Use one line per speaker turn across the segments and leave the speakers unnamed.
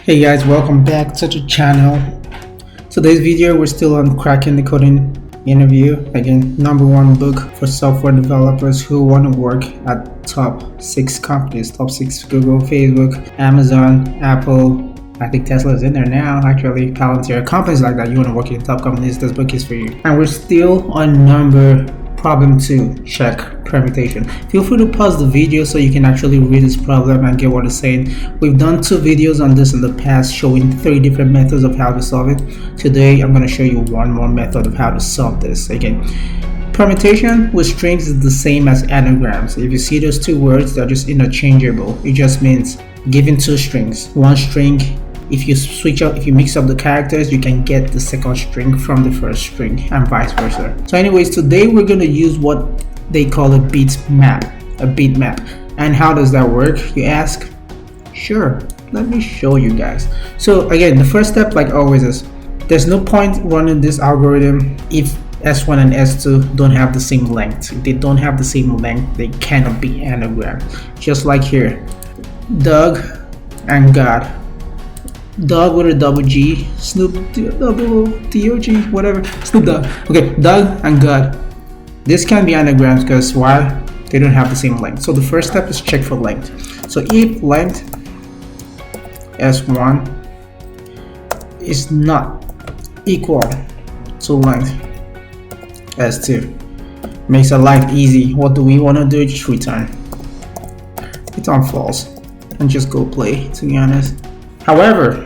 Hey guys, welcome back to the channel. Today's video we're still on cracking the coding interview. Again, #1 book for software developers who want to work at top 6 companies, top 6 Google, Facebook, Amazon, Apple. I think Tesla's in there now, actually, Palantir, companies like that. You want to work in top companies, this book is for you. And we're still on problem 2, check permutation. Feel free to pause the video so you can actually read this problem and get what it's saying. We've done 2 videos on this in the past showing 3 different methods of how to solve it. Today I'm going to show you one more method of how to solve this. Again, permutation with strings is the same as anagrams. If you see those 2 words, they're just interchangeable. It just means giving 2 strings. One string, if you mix up the characters, you can get the second string from the first string and vice versa. So anyways, today we're going to use what they call a bitmap. And how does that work, you ask? Sure, let me show you guys. So again, the first step, like always, is there's no point running this algorithm if S1 and S2 don't have the same length. If they don't have the same length, they cannot be anagrams. Just like here, Doug and God. Dog with a double G, Snoop double D-O-G, whatever, Snoop Dogg. Okay, Doug and God. This can be anagrams because why? They don't have the same length. So the first step is check for length. So if length S1 is not equal to length S2, makes our life easy. What do we want to do? Just return false and just go play, to be honest. However,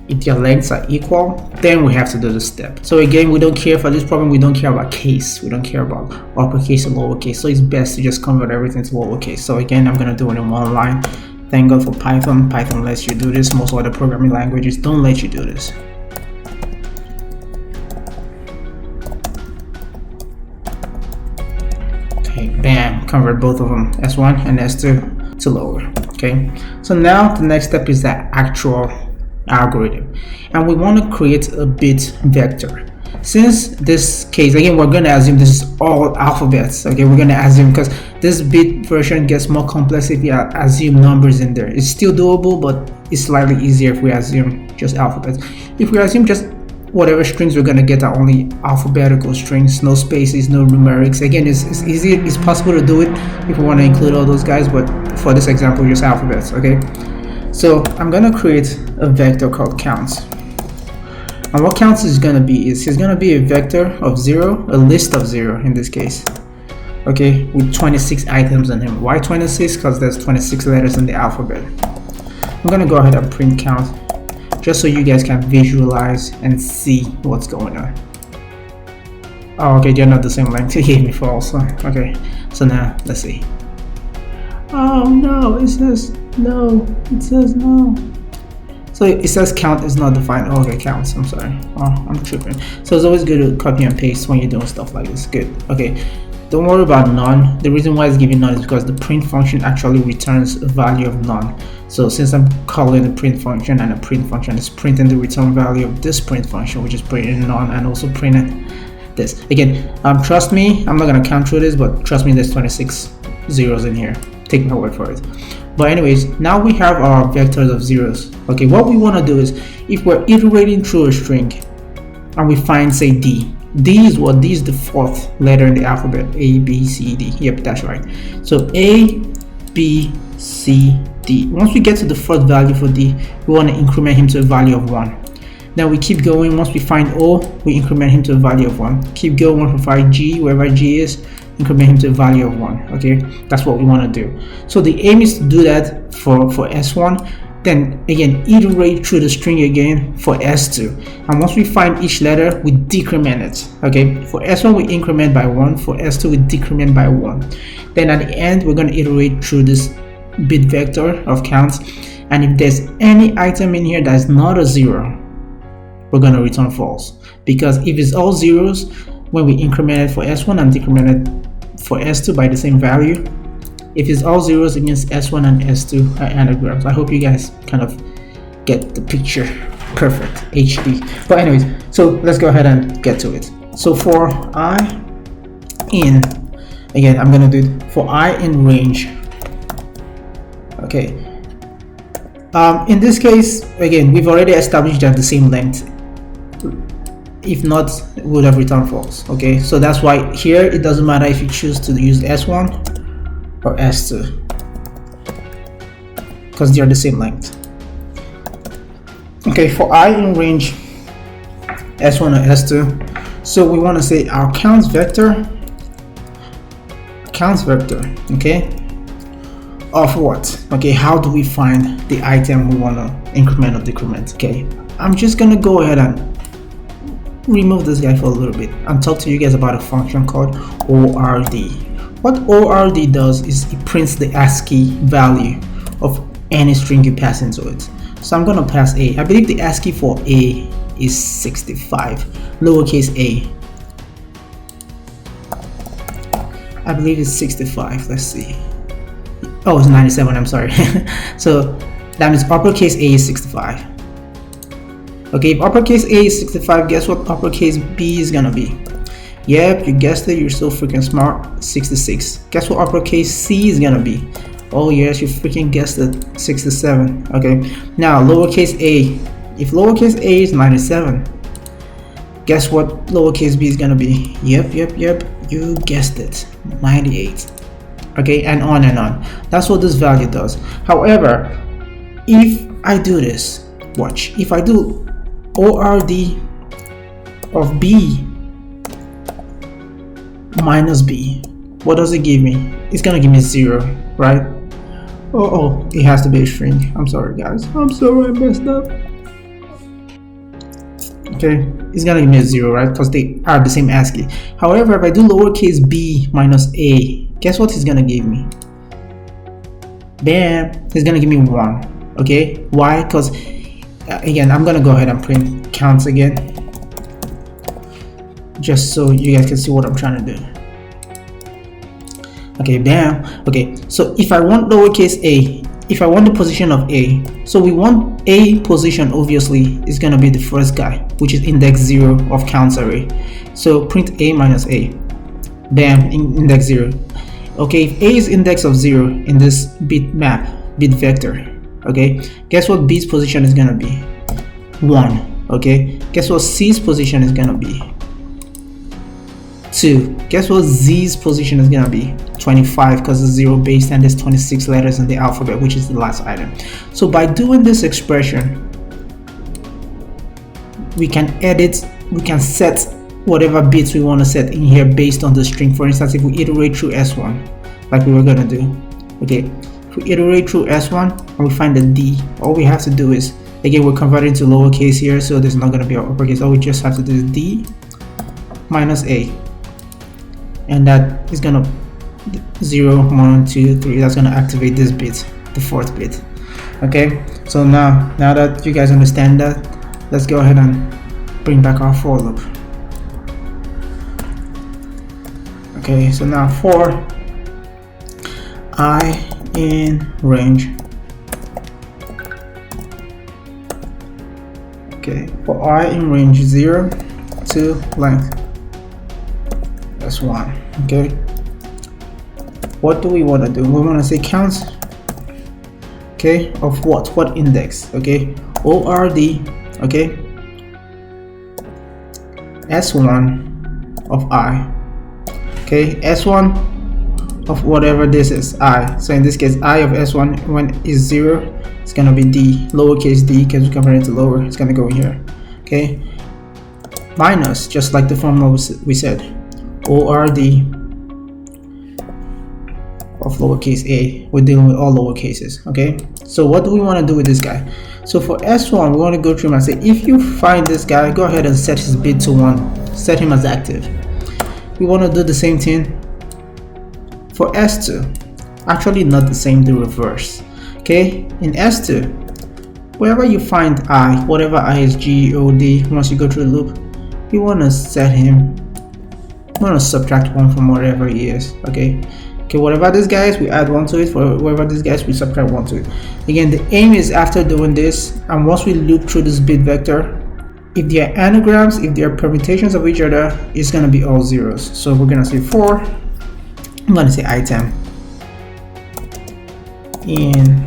if their lengths are equal, then we have to do the step. So again, we don't care for this problem, we don't care about case, we don't care about uppercase and lowercase. So it's best to just convert everything to lowercase. So again, I'm gonna do it in one line. Thank God for Python. Python lets you do this. Most other programming languages don't let you do this. Okay, bam, convert both of them, S1 and S2 to lower. Okay, so now the next step is the actual algorithm, and we want to create a bit vector. Since this case, again, we're going to assume this is all alphabets. Okay, we're going to assume, because this bit version gets more complex if you assume numbers in there. It's still doable, but it's slightly easier if we assume just alphabets. If we assume just whatever strings we're going to get are only alphabetical strings, no spaces, no numerics. Again, it's easy, it's possible to do it if we want to include all those guys, but for this example, just alphabets. Okay, so I'm going to create a vector called counts, and what counts is going to be is it's going to be a vector of 0, a list of 0 in this case, okay, with 26 items in him. Why 26? Because there's 26 letters in the alphabet. I'm going to go ahead and print count, just so you guys can visualize and see what's going on. Oh, okay, they're not the same length. It gave me false. Okay, so now let's see. Oh no, it says no. It says no. So it says count is not defined. Oh, okay, counts. I'm sorry. Oh, I'm tripping. So it's always good to copy and paste when you're doing stuff like this. Good. Okay. Don't worry about none. The reason why it's giving none is because the print function actually returns a value of none. So since I'm calling a print function, and a print function is printing the return value of this print function, which is printing none and also printing this. Again, trust me, I'm not gonna count through this, but trust me, there's 26 zeros in here. Take my word for it. But anyways, now we have our vectors of zeros. Okay, what we want to do is, if we're iterating through a string and we find, say, D. D is what? D is the 4th letter in the alphabet. A, B, C, D. Yep, that's right. So A, B, C, D. Once we get to the 4th value for D, we want to increment him to a value of 1. Then we keep going. Once we find O, we increment him to a value of 1. Keep going. Once we find G, wherever G is, increment him to a value of 1. Okay, that's what we want to do. So the aim is to do that for S1. Then again, iterate through the string again for S2, and once we find each letter, we decrement it. Okay, for S1 we increment by 1, for S2 we decrement by 1. Then at the end, we're going to iterate through this bit vector of counts, and if there's any item in here that's not a 0, we're going to return false, because if it's all zeros, when we increment it for S1 and decrement it for S2 by the same value, if it's all zeros, it means S1 and S2 are anagrams. I hope you guys kind of get the picture. Perfect, HD. But anyways, so let's go ahead and get to it. So for I in, again, I'm gonna do it for I in range. Okay, In this case, again, we've already established that the same length. If not, it would have returned false. Okay, so that's why here it doesn't matter if you choose to use S1 or S2 because they're the same length. Okay, for I in range S1 or S2, so we want to say our counts vector, okay, of what? Okay, how do we find the item we want to increment or decrement? Okay, I'm just gonna go ahead and remove this guy for a little bit and talk to you guys about a function called ORD. What ORD does is it prints the ASCII value of any string you pass into it. So I'm gonna pass A. I believe the ASCII for A is 65, lowercase a. I believe it's 65. Let's see. Oh, it's 97. I'm sorry. So that means uppercase A is 65. Okay, if uppercase A is 65, guess what uppercase B is gonna be? Yep, you guessed it, you're so freaking smart, 66. Guess what uppercase C is gonna be? Oh yes, you freaking guessed it, 67. Okay, now lowercase a. If lowercase a is 97, guess what lowercase b is gonna be? Yep, you guessed it, 98. Okay, and on and on. That's what this value does. However, if I do this, watch, if I do ORD of B minus B, what does it give me? It's gonna give me 0, right? Oh, it has to be a string. I'm sorry guys, I'm sorry I messed up. Okay, it's gonna give me a 0, right? Because they are the same ASCII. However, if I do lowercase b minus a, guess what he's gonna give me? Bam, he's gonna give me 1. Okay, why? Because again, I'm gonna go ahead and print counts again, just so you guys can see what I'm trying to do. Okay, bam. Okay, so if I want lowercase a, if I want the position of a, so we want a position, obviously is gonna be the first guy, which is index 0 of counts array. So print a minus a, bam, index 0. Okay, if a is index of 0 in this bit vector, okay, guess what b's position is gonna be? 1. Okay, guess what c's position is gonna be? 2. Guess what z's position is gonna be? 25, because it's 0 based and there's 26 letters in the alphabet, which is the last item. So by doing this expression, we can edit, we can set whatever bits we want to set in here based on the string. For instance, if we iterate through S1 like we were gonna do, okay, if we iterate through S1 and we find the D, all we have to do is, again, we're converting to lowercase here, so there's not gonna be uppercase. All we just have to do is D minus A, and that is gonna 0, 1, 2, 3. That's gonna activate this bit, the 4th bit. Okay, so now that you guys understand that, let's go ahead and bring back our for loop. Okay, so now for I in range, okay, for I in range 0 to length, that's 1. Okay, what do we want to do? We want to say counts, okay, of what index? Okay, ORD, okay, S1 of I, okay, S1 of whatever this is, I. So in this case, I of S1, when is 0, it's gonna be D, lowercase d, because we convert it to lower, it's gonna go here. Okay, minus, just like the formula we said, ORD of lowercase a. We're dealing with all lower cases. Okay, so what do we want to do with this guy? So for S1, we want to go through and say, if you find this guy, go ahead and set his bit to 1, set him as active. We want to do the same thing for S2, actually not the same, the reverse. Okay, in S2, wherever you find I, whatever I is G, O, D, once you go through the loop, you want to set him, you want to subtract 1 from whatever he is. Okay, whatever this guy is, we add 1 to it. For whatever this guy is, we subtract 1 to it. Again, the aim is, after doing this, and once we loop through this bit vector, if they are anagrams, if they are permutations of each other, it's going to be all zeros. So we're going to say for, I'm going to say item in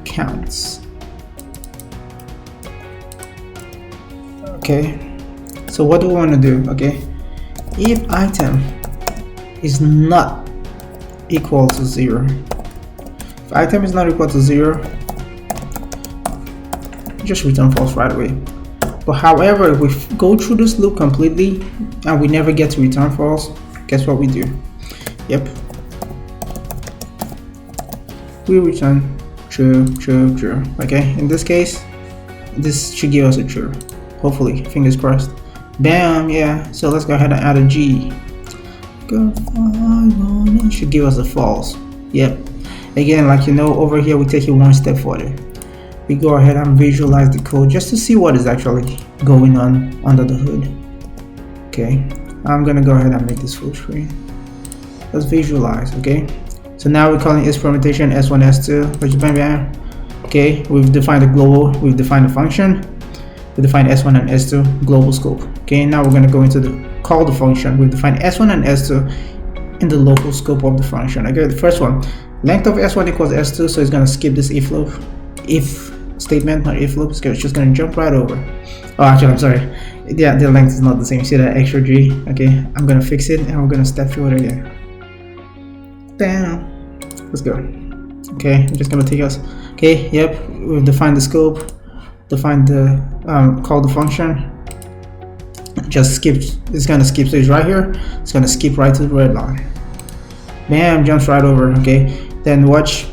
counts. Okay, so what do we want to do? Okay, if item is not equal to 0, if item is not equal to 0, just return false right away. But however, if we go through this loop completely and we never get to return false, guess what we do? Yep, we return true, true, true. Okay, in this case, this should give us a true. Hopefully, fingers crossed. Bam, yeah. So let's go ahead and add a G. Go on, it should give us a false. Yep. Again, like you know, over here we take it one step further. We go ahead and visualize the code just to see what is actually going on under the hood. Okay, I'm gonna go ahead and make this full screen. Let's visualize. Okay, so now we're calling is permutation s1 s2, which bam bam. Okay, we've defined the global, we've defined the function, we defined s1 and s2 global scope. Okay, now we're gonna go into the call the function. We've defined s1 and s2 in the local scope of the function. Okay, the first one, length of s1 equals s2, so it's gonna skip this if loop, if statement, not if loop. It's just gonna jump right over. Oh, actually, I'm sorry. Yeah, the length is not the same. See that extra G? Okay, I'm gonna fix it and we're gonna step through it again. Bam. Let's go. Okay, I'm just gonna take us. Okay, yep, we've defined the scope, defined the call the function. Just skip. It's gonna skip. So it's right here. It's gonna skip right to the red line. Bam, jumps right over. Okay, then watch.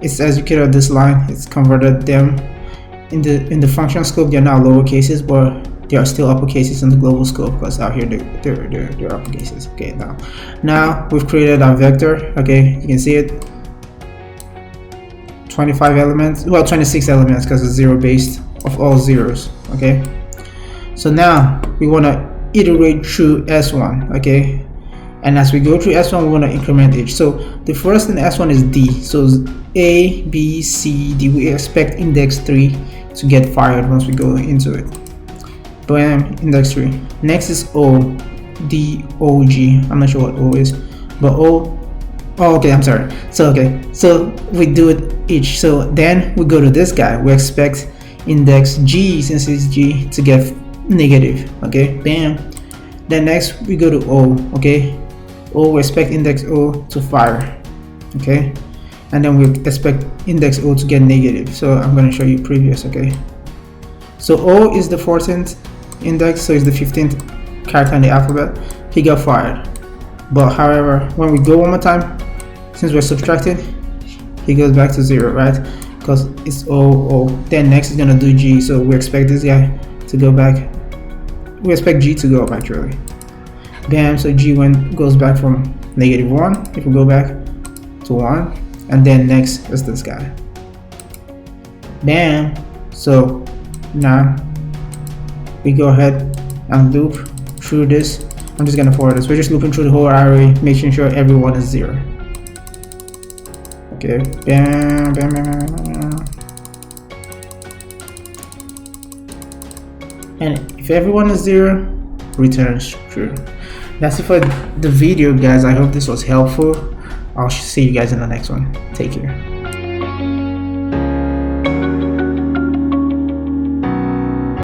It's executed this line. It's converted them in the function scope. They're now lower cases, but they are still upper cases in the global scope because out here they're upper cases. Okay, now we've created our vector. Okay, you can see it. 25 elements. Well, 26 elements because it's 0 based of all zeros. Okay, so now we want to iterate through S1. Okay, and as we go through S1, we want to increment each. So the first in S1 is D. So A, B, C, D. We expect index 3 to get fired once we go into it. Bam, index 3. Next is O, D, O, G. I'm not sure what O is, but O. Oh, okay, I'm sorry. So okay, so we do it each. So then we go to this guy. We expect index G, since it's G, to get negative. Okay, bam. Then next we go to O. Okay, O, we expect index O to fire. Okay, and then we expect index O to get negative. So I'm going to show you previous. Okay, so O is the 14th index, so it's the 15th character in the alphabet. He got fired. But however, when we go one more time, since we're subtracting, he goes back to 0, right? Because it's O. Then next is gonna do G, so we expect this guy to go back. We expect G to go up actually. Bam, so G goes back from -1. If we go back to 1, and then next is this guy. Bam. So now we go ahead and loop through this. I'm just gonna forward this. We're just looping through the whole array, making sure everyone is 0. Okay, bam, bam, bam, bam, bam. And if everyone is 0, returns true. That's it for the video, guys. I hope this was helpful. I'll see you guys in the next one. Take care.